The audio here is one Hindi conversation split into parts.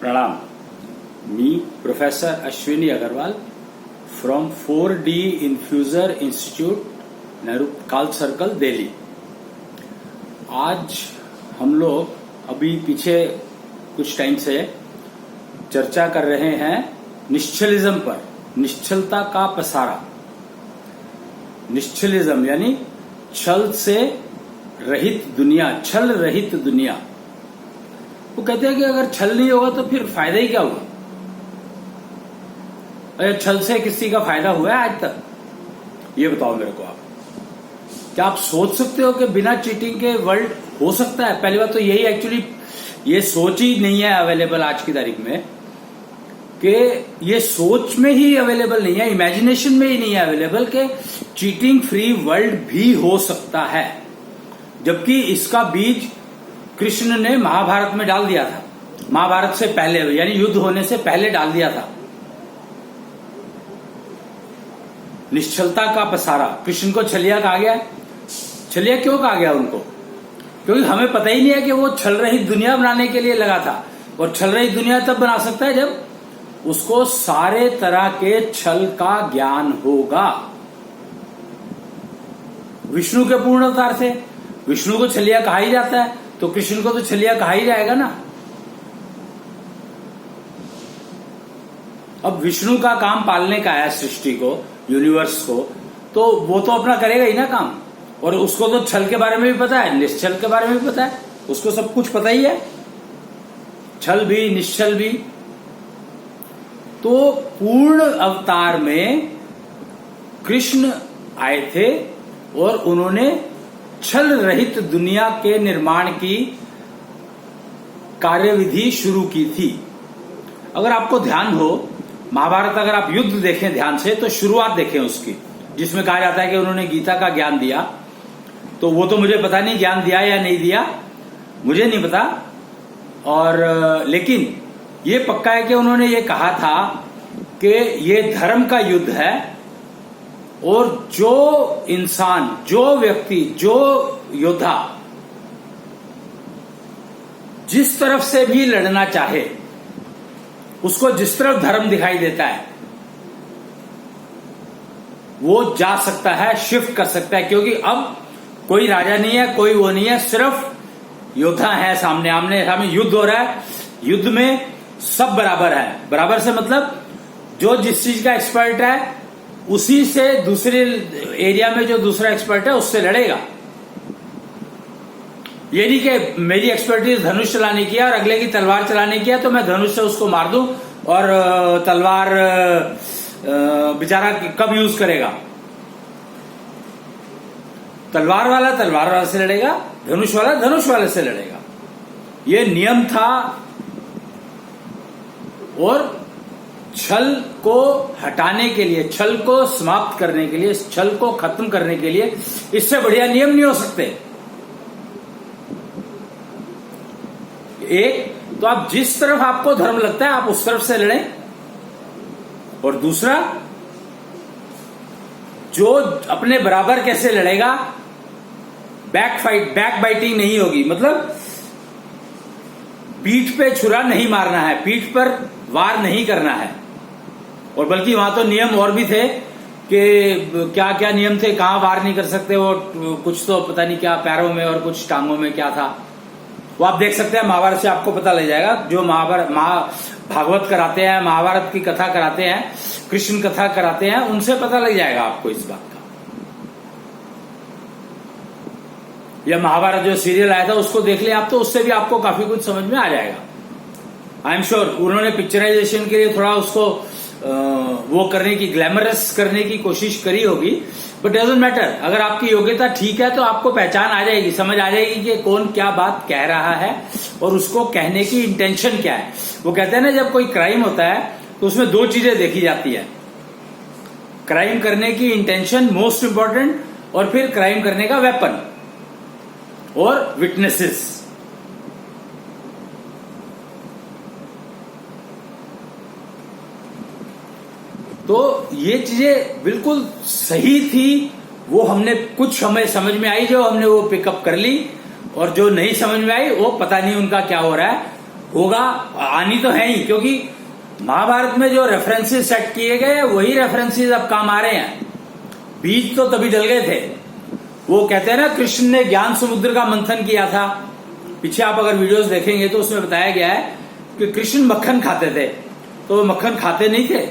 प्रणाम. मी professor Ashwini Agarwal from 4D infuser institute, Nehru काल सर्कल, दिल्ली. आज हम लोग अभी पीछे कुछ टाइम से चर्चा कर रहे हैं निश्चलिज्म पर. निश्चलता का पसारा. निश्चलिज्म यानी छल से रहित दुनिया, छल रहित दुनिया. वो कहते हैं कि अगर छल नहीं होगा तो फिर फायदा ही क्या हुआ. अरे छल से किसी का फायदा हुआ है आज तक? ये बताओ मेरे को आप. क्या आप सोच सकते हो कि बिना चीटिंग के वर्ल्ड हो सकता है? पहली बात तो यही, एक्चुअली ये सोच ही नहीं है अवेलेबल आज की तारीख में, कि ये सोच में ही अवेलेबल नहीं है, इमेजिनेशन में ही नहीं है अवेलेबल कि चीटिंग फ्री वर्ल्ड भी हो सकता है. जबकि इसका बीज कृष्ण ने महाभारत में डाल दिया था. महाभारत से पहले, यानी युद्ध होने से पहले डाल दिया था. निश्चलता का पसारा. कृष्ण को छलिया कहा गया. छलिया क्यों कहा गया उनको? क्योंकि हमें पता ही नहीं है कि वो छल रहित दुनिया बनाने के लिए लगा था. और छल रहित दुनिया तब बना सकता है जब उसको सारे तरह के छल का ज्ञान होगा. विष्णु के पूर्ण अवतार थे. विष्णु को छलिया कहा ही जाता है, तो कृष्ण को तो छलिया कहा ही जाएगा ना. अब विष्णु का काम पालने का है सृष्टि को, यूनिवर्स को, तो वो तो अपना करेगा ही ना काम. और उसको तो छल के बारे में भी पता है, निश्चल के बारे में भी पता है. उसको सब कुछ पता ही है, छल भी निश्चल भी. तो पूर्ण अवतार में कृष्ण आए थे और उन्होंने छल रहित दुनिया के निर्माण की कार्यविधि शुरू की थी. अगर आपको ध्यान हो, महाभारत अगर आप युद्ध देखें ध्यान से, तो शुरुआत देखें उसकी, जिसमें कहा जाता है कि उन्होंने गीता का ज्ञान दिया. तो वो तो मुझे पता नहीं ज्ञान दिया या नहीं दिया, मुझे नहीं पता. और लेकिन ये पक्का है कि उन्होंने ये कहा था कि ये धर्म का युद्ध है, और जो इंसान, जो व्यक्ति, जो योद्धा जिस तरफ से भी लड़ना चाहे, उसको जिस तरफ धर्म दिखाई देता है वो जा सकता है, शिफ्ट कर सकता है. क्योंकि अब कोई राजा नहीं है, कोई वो नहीं है, सिर्फ योद्धा है सामने. आमने सामने युद्ध हो रहा है. युद्ध में सब बराबर है. बराबर से मतलब जो जिस चीज का एक्सपर्ट है उसी से दूसरे एरिया में जो दूसरा एक्सपर्ट है उससे लड़ेगा. ये नहीं कि मेरी एक्सपर्टीज धनुष चलाने की है और अगले की तलवार चलाने की है, तो मैं धनुष से उसको मार दूं और तलवार बेचारा कब यूज करेगा. तलवार वाला से लड़ेगा, धनुष वाला धनुष वाले से लड़ेगा. ये नियम था. और छल को हटाने के लिए, छल को समाप्त करने के लिए, छल को खत्म करने के लिए इससे बढ़िया नियम नहीं हो सकते. एक तो आप जिस तरफ आपको धर्म लगता है आप उस तरफ से लड़ें. और दूसरा, जो अपने बराबर कैसे लड़ेगा, बैक बाइटिंग नहीं होगी. मतलब पीठ पे छुरा नहीं मारना है, पीठ पर वार नहीं करना है. और बल्कि वहां तो नियम और भी थे कि क्या क्या नियम थे, कहां वार नहीं कर सकते. वो कुछ तो पता नहीं क्या पैरों में और कुछ टांगों में क्या था, वो आप देख सकते हैं. महाभारत से आपको पता लग जाएगा. जो भागवत कराते हैं, महाभारत की कथा कराते हैं, कृष्ण कथा कराते हैं, उनसे पता लग जाएगा आपको इस बात का. या महाभारत जो सीरियल आया था उसको देख लें आप, तो उससे भी आपको काफी कुछ समझ में आ जाएगा. आई एम श्योर उन्होंने पिक्चराइजेशन के लिए थोड़ा उसको वो करने की, ग्लैमरस करने की कोशिश करी होगी. But doesn't matter. अगर आपकी योग्यता ठीक है तो आपको पहचान आ जाएगी, समझ आ जाएगी कि कौन क्या बात कह रहा है और उसको कहने की इंटेंशन क्या है. वो कहते हैं ना, जब कोई क्राइम होता है तो उसमें दो चीजें देखी जाती है. क्राइम करने की इंटेंशन मोस्ट इंपॉर्टेंट, और फिर क्राइम करने का वेपन और विटनेसेस. तो ये चीजें बिल्कुल सही थी. वो हमने कुछ हमें समझ में आई, जो हमने वो पिकअप कर ली, और जो नहीं समझ में आई वो पता नहीं उनका क्या हो रहा है. होगा, आनी तो है ही, क्योंकि महाभारत में जो रेफरेंसेस सेट किए गए वही रेफरेंसेस अब काम आ रहे हैं। बीज तो तभी डल गए थे। वो कहते हैं ना, कृष्ण ने ज्ञान समुद्र का मंथन किया था। पीछे आप अगर वीडियोस देखेंगे तो उसमें बताया गया है कि कृष्ण मक्खन खाते थे, तो वो मक्खन खाते नहीं थे।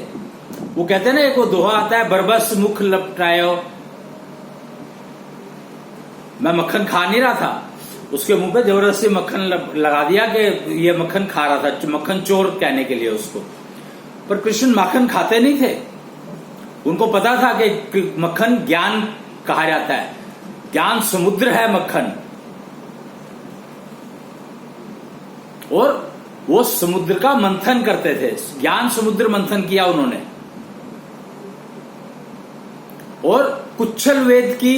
वो कहते हैं ना, एक वो दोहा आता है, बरबस मुख लपटायो, मैं मक्खन खा नहीं रहा था, उसके मुंह पे जबरदस्ती मक्खन लगा दिया कि ये मक्खन खा रहा था, मक्खन चोर कहने के लिए उसको। पर कृष्ण मक्खन खाते नहीं थे, उनको पता था कि मक्खन ज्ञान कहा जाता है, ज्ञान समुद्र है मक्खन, और वो समुद्र का मंथन करते थे। ज्ञान समुद्र मंथन किया उन्होंने। और कुच्छल वेद की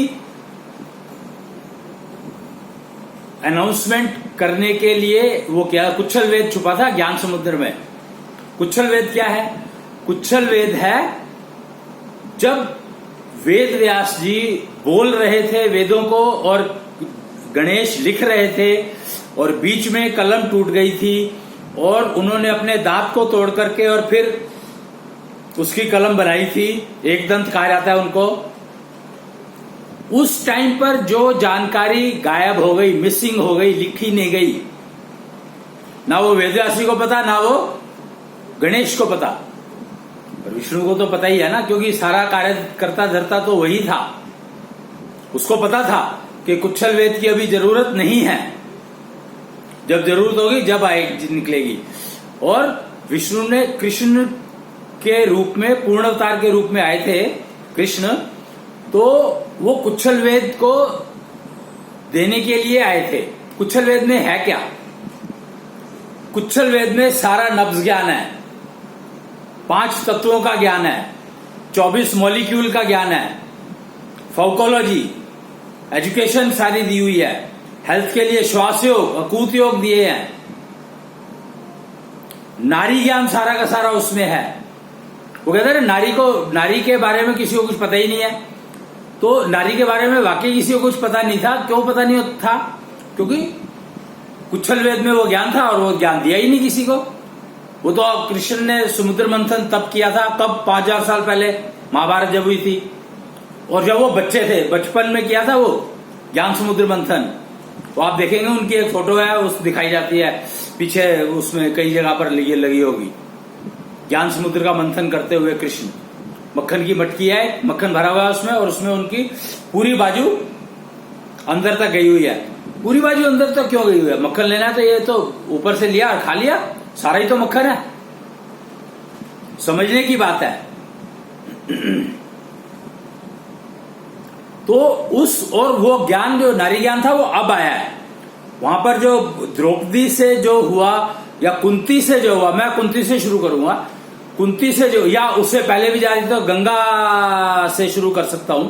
अनाउंसमेंट करने के लिए वो क्या, कुच्छल वेद छुपा था ज्ञान समुद्र में। कुच्छल वेद क्या है? कुच्छल वेद है जब वेद व्यास जी बोल रहे थे वेदों को और गणेश लिख रहे थे और बीच में कलम टूट गई थी और उन्होंने अपने दांत को तोड़ करके और फिर उसकी कलम बनाई थी, एक दंत कहा जाता है उनको। उस टाइम पर जो जानकारी गायब हो गई, मिसिंग हो गई, लिखी नहीं गई, ना वो वेदव्यासी को पता, ना वो गणेश को पता, और विष्णु को तो पता ही है ना, क्योंकि सारा कार्य करता धरता तो वही था। उसको पता था कि कुच्छल वेद की अभी जरूरत नहीं है, जब जरूरत होगी जब आएगी, निकलेगी। और विष्णु ने कृष्ण के रूप में, पूर्ण अवतार के रूप में आए थे कृष्ण, तो वो कुच्छल वेद को देने के लिए आए थे। कुच्छल वेद में है क्या? कुच्छल वेद में सारा नब्ज ज्ञान है, 5 तत्वों का ज्ञान है, 24 मॉलिक्यूल का ज्ञान है, फाउकोलॉजी, एजुकेशन सारी दी हुई है, हेल्थ के लिए श्वास योग, अकूत योग दिए हैं, नारी ज्ञान सारा का सारा उसमें है। वो कहते हैं नारी के बारे में किसी को कुछ पता ही नहीं है, तो नारी के बारे में वाकई किसी को कुछ पता नहीं था। क्यों पता नहीं था? क्योंकि कुच्छल वेद में वो ज्ञान था और वो ज्ञान दिया ही नहीं किसी को। वो तो कृष्ण ने समुद्र मंथन तब किया था, कब? 5000 साल पहले महाभारत जब हुई थी, और जब वो बच्चे थे, बचपन में किया था वो ज्ञान समुद्र मंथन। वो आप देखेंगे उनकी एक फोटो है, उस दिखाई जाती है पीछे, उसमें कई जगह पर लगी होगी, ज्ञान समुद्र का मंथन करते हुए कृष्ण। मक्खन की मटकी है, मक्खन भरा हुआ है उसमें, और उसमें उनकी पूरी बाजू अंदर तक गई हुई है। पूरी बाजू अंदर तक क्यों गई हुई है? मक्खन लेना है तो ये तो ऊपर से लिया और खा लिया, सारा ही तो मक्खन है। समझने की बात है। तो उस, और वो ज्ञान जो नारी ज्ञान था वो अब आया है। वहां पर जो द्रौपदी से जो हुआ या कुंती से जो हुआ, मैं कुंती से शुरू करूंगा, कुंती से जो, या उससे पहले भी जाए तो गंगा से शुरू कर सकता हूं,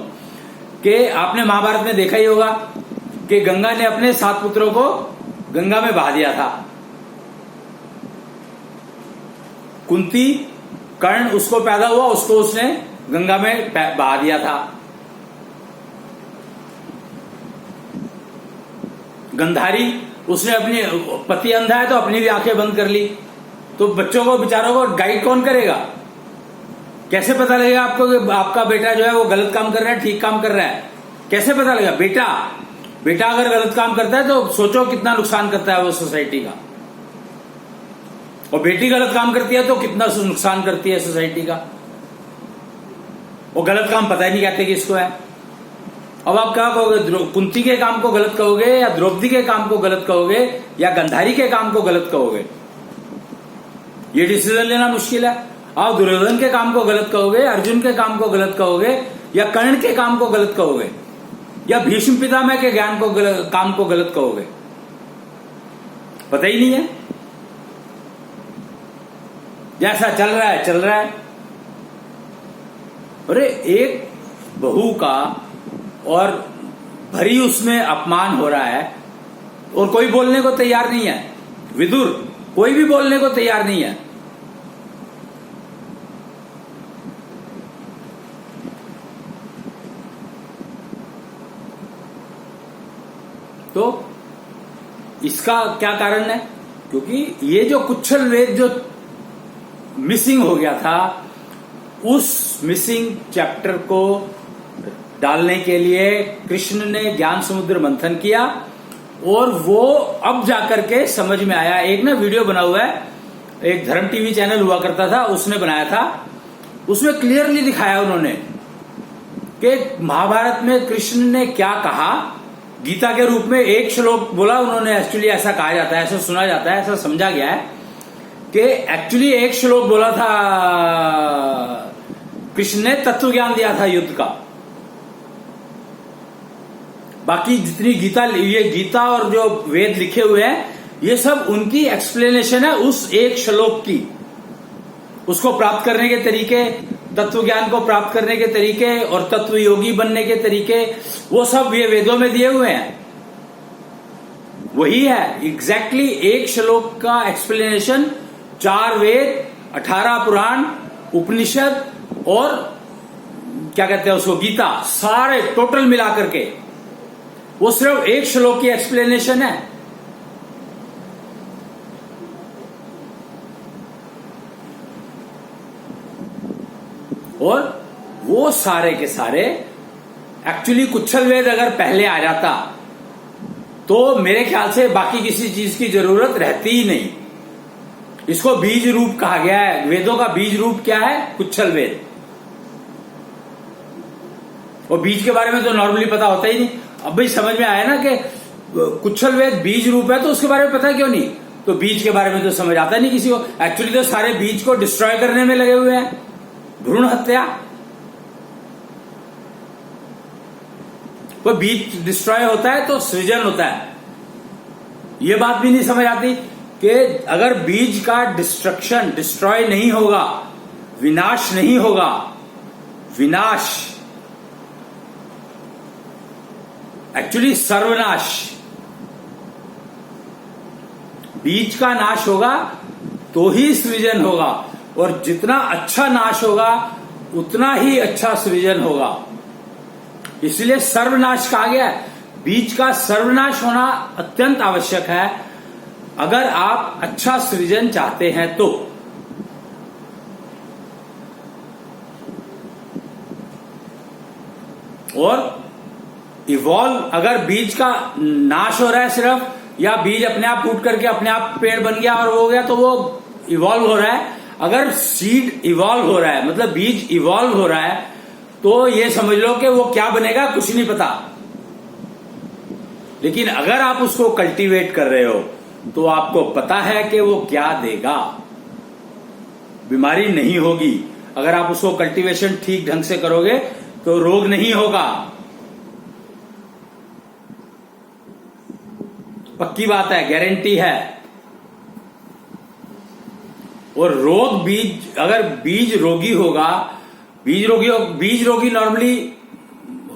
कि आपने महाभारत में देखा ही होगा कि गंगा ने अपने 7 पुत्रों को गंगा में बहा दिया था। कुंती, कर्ण उसको पैदा हुआ, उसको उसने गंगा में बहा दिया था। गंधारी, उसने अपनी, पति अंधा है तो अपनी भी आंखें बंद कर ली। तो बच्चों को, बेचारों को गाइड कौन करेगा? कैसे पता लगेगा आपको कि आपका बेटा जो है वो गलत काम कर रहा है, ठीक काम कर रहा है? कैसे पता लगेगा? बेटा अगर गलत काम करता है तो सोचो कितना नुकसान करता है वो सोसाइटी का, और बेटी गलत काम करती है तो कितना नुकसान करती है सोसाइटी का। वो गलत काम पता ही नहीं कहते कि इसको है। अब आप क्या कहोगे? कुंती के काम को गलत कहोगे, या द्रौपदी के काम को गलत कहोगे, या गंधारी के काम को गलत कहोगे? ये डिसीजन लेना मुश्किल है। आप दुर्योधन के काम को गलत कहोगे, अर्जुन के काम को गलत कहोगे, या कर्ण के काम को गलत कहोगे, या भीष्म पितामह के ज्ञान को काम को गलत कहोगे? पता ही नहीं है। जैसा चल रहा है। अरे एक बहू का और भरी उसमें अपमान हो रहा है और कोई बोलने को तैयार नहीं है। विदुर, कोई भी बोलने को तैयार नहीं है। तो इसका क्या कारण है? क्योंकि ये जो कुच्छल वेद जो मिसिंग हो गया था, उस मिसिंग चैप्टर को डालने के लिए कृष्ण ने ज्ञान समुद्र मंथन किया और वो अब जाकर के समझ में आया। एक ना वीडियो बना हुआ है, एक धर्म टीवी चैनल हुआ करता था, उसने बनाया था। उसमें क्लियरली दिखाया उन्होंने कि महाभारत में कृष्ण ने क्या कहा। गीता के रूप में एक श्लोक बोला उन्होंने। एक्चुअली ऐसा कहा जाता है, ऐसा सुना जाता है, ऐसा समझा गया है कि एक्चुअली एक श्लोक बोला था कृष्ण ने, तत्व ज्ञान दिया था युद्ध का। बाकी जितनी ये गीता और जो वेद लिखे हुए हैं, ये सब उनकी एक्सप्लेनेशन है उस एक श्लोक की। उसको प्राप्त करने के तरीके, तत्व ज्ञान को प्राप्त करने के तरीके और तत्व योगी बनने के तरीके, वो सब ये वेदों में दिए हुए हैं। वही है एग्जैक्टली एक श्लोक का एक्सप्लेनेशन। 4 वेद, 18 पुराण, उपनिषद और क्या कहते हैं उसको, गीता, सारे टोटल मिलाकर के वो सिर्फ एक श्लोक की एक्सप्लेनेशन है। और वो सारे के सारे एक्चुअली कुच्छल वेद अगर पहले आ जाता तो मेरे ख्याल से बाकी किसी चीज की जरूरत रहती ही नहीं। इसको बीज रूप कहा गया है। वेदों का बीज रूप क्या है? कुच्छल वेद। और बीज के बारे में तो नॉर्मली पता होता ही नहीं। अब भी समझ में आया ना कि कुच्छल वेद बीज रूप है, तो उसके बारे में पता क्यों नहीं? तो बीज के बारे में तो समझ आता नहीं किसी को। एक्चुअली तो सारे बीज को डिस्ट्रॉय करने में लगे हुए हैं। भ्रूण हत्या। कोई बीज डिस्ट्रॉय होता है तो सृजन होता है। ये बात भी नहीं समझ आती कि अगर बीज का डिस्ट्रॉय नहीं होगा, विनाश नहीं होगा, विनाश एक्चुअली सर्वनाश, बीज का नाश होगा तो ही सृजन होगा। और जितना अच्छा नाश होगा उतना ही अच्छा सृजन होगा। इसलिए सर्वनाश कहा गया है। बीज का सर्वनाश होना अत्यंत आवश्यक है अगर आप अच्छा सृजन चाहते हैं तो। और इवॉल्व, अगर बीज का नाश हो रहा है सिर्फ, या बीज अपने आप फूट करके अपने आप पेड़ बन गया और हो गया, तो वो इवॉल्व हो रहा है। अगर सीड इवॉल्व हो रहा है, मतलब बीज इवॉल्व हो रहा है, तो ये समझ लो कि वो क्या बनेगा कुछ नहीं पता। लेकिन अगर आप उसको कल्टीवेट कर रहे हो तो आपको पता है कि वो क्या देगा। बीमारी नहीं होगी। अगर आप उसको कल्टीवेशन ठीक ढंग से करोगे तो रोग नहीं होगा। पक्की बात है, गारंटी है। और रोग बीज, अगर बीज रोगी होगा, बीज रोगी नॉर्मली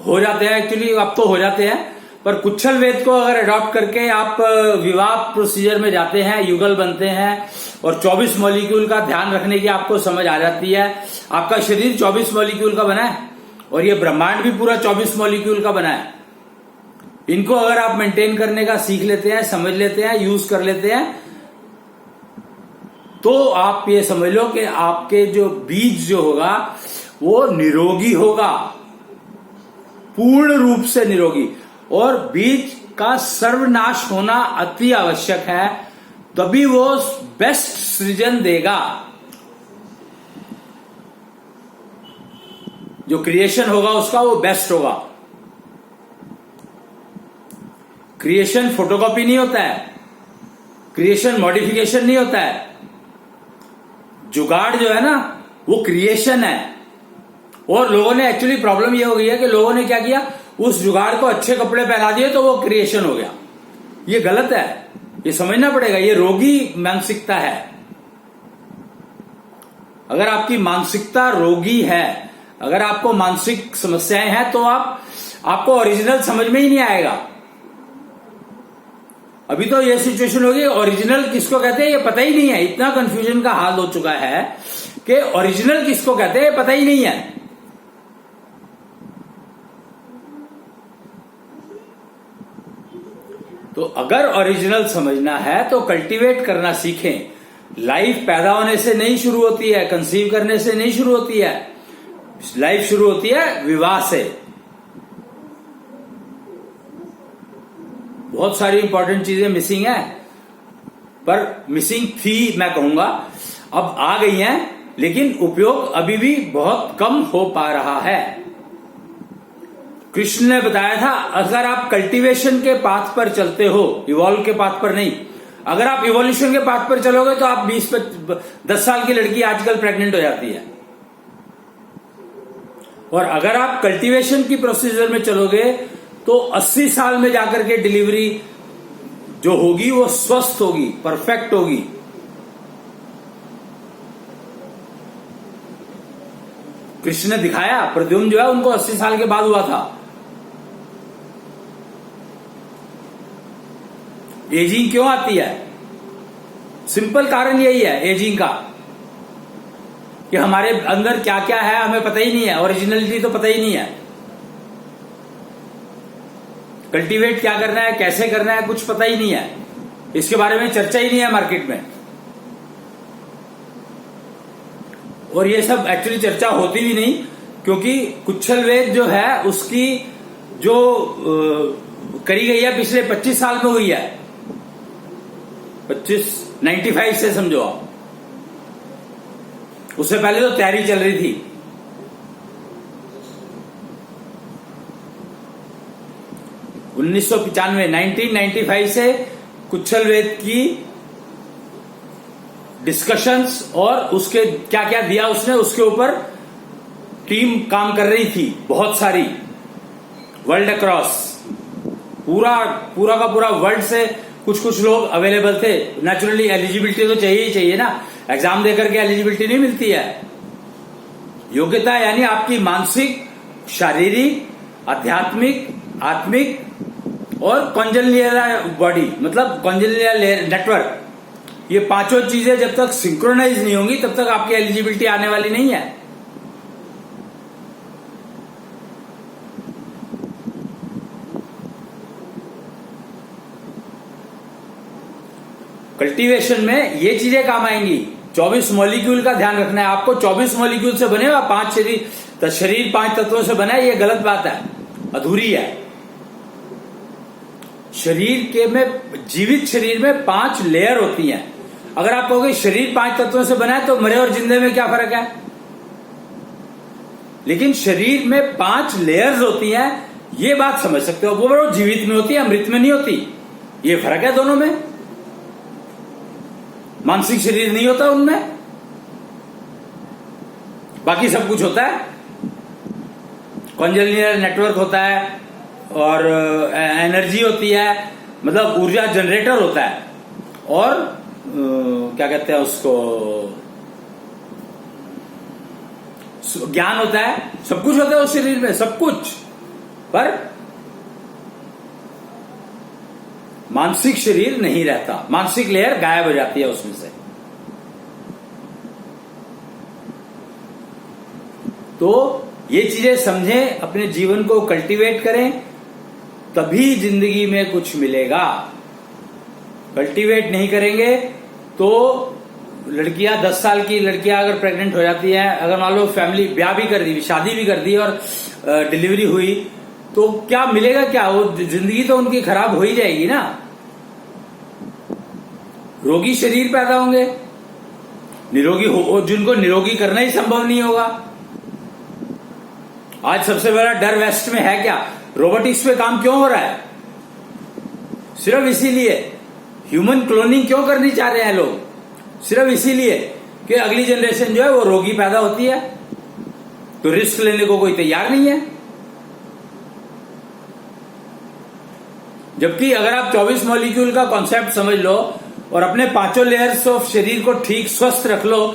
हो जाते हैं, एक्चुअली अब तो हो जाते हैं। पर कुच्छल वेद को अगर अडॉप्ट करके आप विवाह प्रोसीजर में जाते हैं, युगल बनते हैं और 24 मॉलिक्यूल का ध्यान रखने की आपको समझ आ जाती है। आपका शरीर 24 मॉलिक्यूल का बना है और ये ब्रह्मांड भी पूरा 24 मॉलिक्यूल का बना है। इनको अगर आप मेंटेन करने का सीख लेते हैं, समझ लेते हैं, यूज कर लेते हैं, तो आप ये समझ लो कि आपके जो बीज जो होगा वो निरोगी होगा, पूर्ण रूप से निरोगी। और बीज का सर्वनाश होना अति आवश्यक है, तभी वो बेस्ट सृजन देगा। जो क्रिएशन होगा उसका वो बेस्ट होगा। क्रिएशन फोटोकॉपी नहीं होता है, क्रिएशन मॉडिफिकेशन नहीं होता है। जुगाड़ जो है ना वो क्रिएशन है। और लोगों ने एक्चुअली प्रॉब्लम ये हो गई है कि लोगों ने क्या किया, उस जुगाड़ को अच्छे कपड़े पहना दिए तो वो क्रिएशन हो गया। ये गलत है, ये समझना पड़ेगा। ये रोगी मानसिकता है। अगर आपकी मानसिकता रोगी है, अगर आपको मानसिक समस्याएं हैं, तो आपको ओरिजिनल समझ में ही नहीं आएगा। अभी तो ये सिचुएशन होगी, ओरिजिनल किसको कहते हैं ये पता ही नहीं है। इतना कंफ्यूजन का हाल हो चुका है कि ओरिजिनल किसको कहते हैं पता ही नहीं है। तो अगर ओरिजिनल समझना है तो कल्टीवेट करना सीखें। लाइफ पैदा होने से नहीं शुरू होती है, कंसीव करने से नहीं शुरू होती है, लाइफ शुरू होती है विवाह से। बहुत सारी इंपॉर्टेंट चीजें मिसिंग है, पर मिसिंग थी मैं कहूंगा, अब आ गई हैं, लेकिन उपयोग अभी भी बहुत कम हो पा रहा है। कृष्ण ने बताया था, अगर आप कल्टीवेशन के पाथ पर चलते हो, इवॉल्व के पाथ पर नहीं, अगर आप इवोल्यूशन के पाथ पर चलोगे तो आप 10 साल की लड़की आजकल प्रेग्नेंट हो जाती है। और अगर आप कल्टीवेशन की प्रोसीजर में चलोगे तो 80 साल में जाकर के डिलीवरी जो होगी वो स्वस्थ होगी, परफेक्ट होगी। कृष्ण ने दिखाया, प्रद्युम्न जो है उनको 80 साल के बाद हुआ था। एजिंग क्यों आती है? सिंपल कारण यही है एजिंग का, कि हमारे अंदर क्या क्या है हमें पता ही नहीं है, ओरिजिनलिटी तो पता ही नहीं है। कल्टीवेट क्या करना है, कैसे करना है, कुछ पता ही नहीं है, इसके बारे में चर्चा ही नहीं है मार्केट में। और ये सब एक्चुअली चर्चा होती भी नहीं, क्योंकि कुच्छल वेद जो है उसकी जो करी गई है पिछले 25 साल में हुई है, 95 से समझो आप, उससे पहले तो तैयारी चल रही थी। उन्नीस 1995 से कुच्छल वेद की डिस्कशंस और उसके क्या क्या दिया उसने, उसके ऊपर टीम काम कर रही थी बहुत सारी, वर्ल्ड अक्रॉस, पूरा का पूरा वर्ल्ड से कुछ लोग अवेलेबल थे। नेचुरली एलिजिबिलिटी तो चाहिए ही चाहिए ना, एग्जाम देकर के एलिजिबिलिटी नहीं मिलती है। योग्यता यानी आपकी मानसिक, शारीरिक, आध्यात्मिक, आत्मिक और कॉन्जेनियल बॉडी, मतलब कॉन्जेनियल नेटवर्क, ये पांचों चीजें जब तक सिंक्रोनाइज नहीं होंगी तब तक आपकी एलिजिबिलिटी आने वाली नहीं है। कल्टीवेशन में ये चीजें काम आएंगी। 24 मॉलिक्यूल का ध्यान रखना है आपको। 24 मॉलिक्यूल से बने हुआ 5 शरीर, तो शरीर 5 तत्वों से बना है, ये गलत बात है, अधूरी है। शरीर के में, जीवित शरीर में 5 लेयर होती हैं। अगर आप कहोगे शरीर 5 तत्वों से बना है तो मरे और जिंदे में क्या फर्क है? लेकिन शरीर में 5 लेयर्स होती हैं, ये बात समझ सकते हो। वो जीवित में होती है, मृत में नहीं होती, ये फर्क है दोनों में। मानसिक शरीर नहीं होता उनमें, बाकी सब कुछ होता है, कॉन्जेनियल नेटवर्क होता है और एनर्जी होती है, मतलब ऊर्जा जनरेटर होता है, और क्या कहते हैं उसको, ज्ञान होता है, सब कुछ होता है उस शरीर में, सब कुछ। पर मानसिक शरीर नहीं रहता, मानसिक लेयर गायब हो जाती है उसमें से। तो ये चीजें समझें, अपने जीवन को कल्टीवेट करें, तभी जिंदगी में कुछ मिलेगा। कल्टीवेट नहीं करेंगे तो लड़कियां, 10 साल की लड़कियां अगर प्रेग्नेंट हो जाती हैं, अगर मान लो फैमिली ब्याह भी कर दी, शादी भी कर दी और डिलीवरी हुई, तो क्या मिलेगा? क्या वो जिंदगी तो उनकी खराब हो ही जाएगी ना। रोगी शरीर पैदा होंगे, निरोगी हो, जिनको निरोगी करना ही संभव नहीं होगा। आज सबसे बड़ा डर वेस्ट में है क्या? रोबोटिक्स पे काम क्यों हो रहा है? सिर्फ इसीलिए। ह्यूमन क्लोनिंग क्यों करनी चाह रहे हैं लोग? सिर्फ इसीलिए कि अगली जनरेशन जो है वो रोगी पैदा होती है, तो रिस्क लेने को कोई तैयार नहीं है। जबकि अगर आप 24 मॉलिक्यूल का कॉन्सेप्ट समझ लो और अपने 5 लेयर्स ऑफ शरीर को ठीक स्वस्थ रख लो,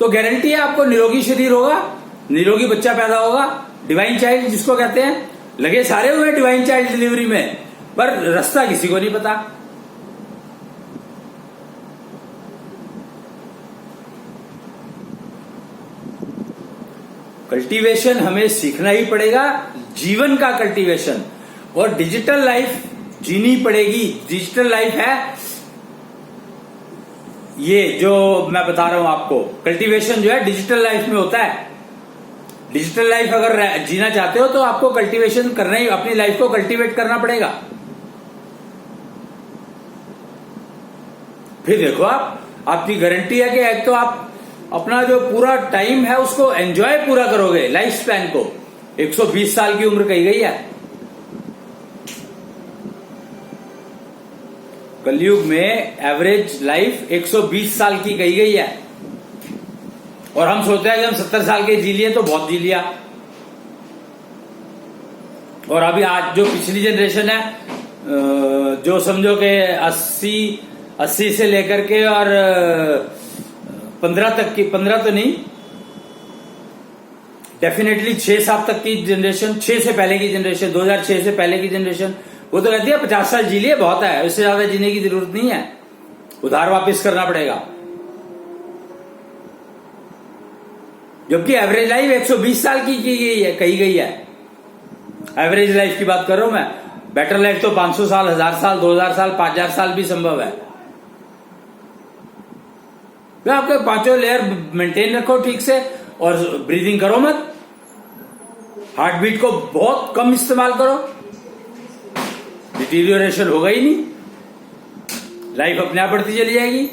तो गारंटी है आपको निरोगी शरीर होगा, निरोगी बच्चा पैदा होगा, डिवाइन चाइल्ड जिसको कहते हैं। लगे सारे हुए डिवाइन चाइल्ड डिलीवरी में, पर रास्ता किसी को नहीं पता। कल्टीवेशन हमें सीखना ही पड़ेगा, जीवन का कल्टीवेशन। और डिजिटल लाइफ जीनी पड़ेगी। डिजिटल लाइफ है ये जो मैं बता रहा हूं आपको, कल्टीवेशन जो है डिजिटल लाइफ में होता है। डिजिटल लाइफ अगर जीना चाहते हो तो आपको कल्टीवेशन करना ही, अपनी लाइफ को कल्टीवेट करना पड़ेगा। फिर देखो आपकी गारंटी है कि एक तो आप अपना जो पूरा टाइम है उसको एंजॉय पूरा करोगे, लाइफ स्पैन को। 120 साल की उम्र कही गई है। कलयुग में एवरेज लाइफ 120 साल की कही गई है, और हम सोचते हैं कि हम 70 साल के जी लिए तो बहुत जी लिया। और अभी आज जो पिछली जनरेशन है, जो समझो कि 80 से लेकर के और 15 तक की, 15 तो नहीं, डेफिनेटली 6-7 तक की जनरेशन, 6 से पहले की जनरेशन, 2006 से पहले की जनरेशन, वो तो कहती है 50 साल जी लिए बहुत है, इससे ज्यादा जीने की जरूरत नहीं है, उधार वापस करना पड़ेगा। जबकि एवरेज लाइफ 120 साल की गई है, कही गई है। एवरेज लाइफ की बात कर रहा हूं मैं। बेटर लाइफ तो 500 साल, 1000 साल, 2000 साल, 5000 साल भी संभव है। तो आपके पांचों लेयर मेंटेन रखो ठीक से, और ब्रीदिंग करो मत, हार्ट बीट को बहुत कम इस्तेमाल करो, डिटीरियोरेशन होगा ही नहीं, लाइफ अपने आप बढ़ती चली जाएगी।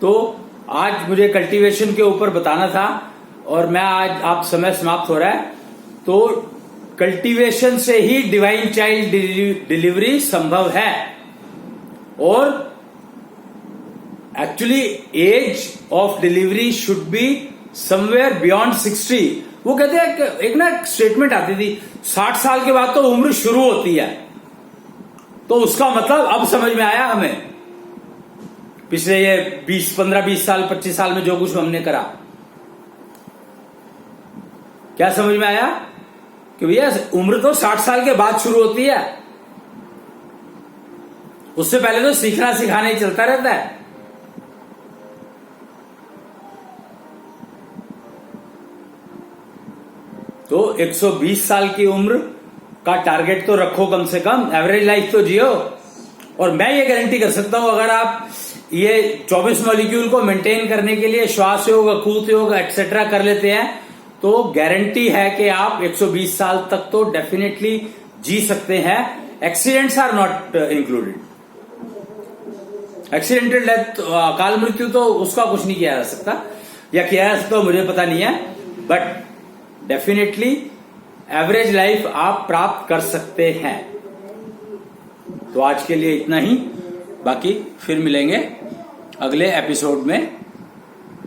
तो आज मुझे कल्टीवेशन के ऊपर बताना था, और मैं आज आप समय समाप्त हो रहा है, तो कल्टीवेशन से ही डिवाइन चाइल्ड डिलीवरी संभव है। और actually age of delivery should be somewhere beyond 60। वो कहते हैं कि एक ना स्टेटमेंट आती थी 60 साल के बाद तो उम्र शुरू होती है, तो उसका मतलब अब समझ में आया हमें, पिछले ये 15-20 साल 25 साल में जो कुछ हमने करा। क्या समझ में आया कि भैया उम्र तो 60 साल के बाद शुरू होती है, उससे पहले तो सीखना सिखाना ही चलता रहता है। तो 120 साल की उम्र का टारगेट तो रखो कम से कम, एवरेज लाइफ तो जियो। और मैं ये गारंटी कर सकता हूं, अगर आप ये 24 मॉलिक्यूल को मेंटेन करने के लिए श्वास योग, अकूत योग एक्सेट्रा कर लेते हैं, तो गारंटी है कि आप 120 साल तक तो डेफिनेटली जी सकते हैं। Accidents are not included. Accidental death, अकाल मृत्यु, तो उसका कुछ नहीं किया जा सकता, या किया जा सकता मुझे पता नहीं है, बट डेफिनेटली एवरेज लाइफ आप प्राप्त कर सकते हैं। तो आज के लिए इतना ही, बाकी फिर मिलेंगे अगले एपिसोड में।